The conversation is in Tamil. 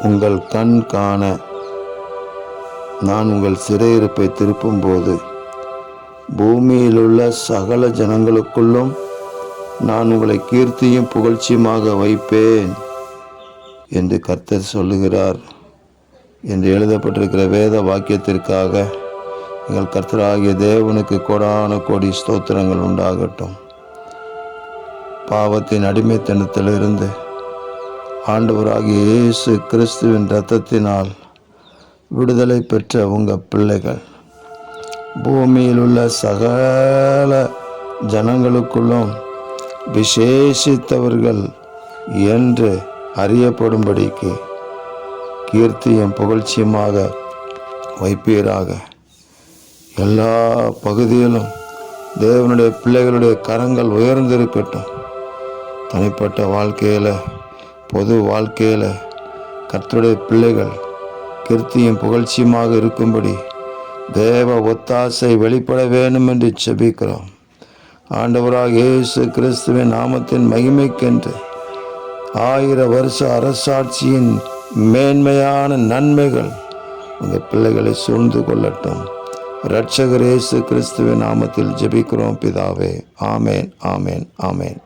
உங்கள் கண் காண நான் உங்கள் சிறையிருப்பை திருப்பும்போது பூமியில் உள்ள சகல ஜனங்களுக்குள்ளும் நான் உங்களை கீர்த்தியும் புகழ்ச்சியுமாக வைப்பேன் என்று கர்த்தர் சொல்லுகிறார் என்று எழுதப்பட்டிருக்கிற வேத வாக்கியத்திற்காக எங்கள் கர்த்தராகிய தேவனுக்கு கோடான கோடி ஸ்தோத்திரங்கள் உண்டாகட்டும். பாவத்தின் அடிமைத்தனத்திலிருந்து ஆண்டவராகிய இயேசு கிறிஸ்துவின் இரத்தத்தினால் விடுதலை பெற்ற உங்கள் பிள்ளைகள் பூமியில் உள்ள சகல ஜனங்களுக்குள்ளும் விசேஷித்தவர்கள் என்று அறியப்படும்படிக்கு கீர்த்தியும் புகழ்ச்சியுமாக வைப்பீராக. எல்லா பகுதியிலும் தேவனுடைய பிள்ளைகளுடைய கரங்கள் உயர்ந்திருக்கட்டும். தனிப்பட்ட வாழ்க்கையில், பொது வாழ்க்கையில் கர்த்தருடைய பிள்ளைகள் கீர்த்தியும் புகழ்ச்சியுமாக இருக்கும்படி தேவ ஒத்தாசை வெளிப்பட வேண்டும் என்று ஜெபிக்கிறோம். ஆண்டவராக இயேசு கிறிஸ்துவின் நாமத்தின் மகிமைக்கென்று 1000 வருஷ அரசாட்சியின் மேன்மையான நன்மைகள் உங்கள் பிள்ளைகளை சூழ்ந்து கொள்ளட்டும். இரட்சகர் இயேசு கிறிஸ்துவின் நாமத்தில் ஜெபிக்கிறோம் பிதாவே. ஆமேன், ஆமேன், ஆமேன்.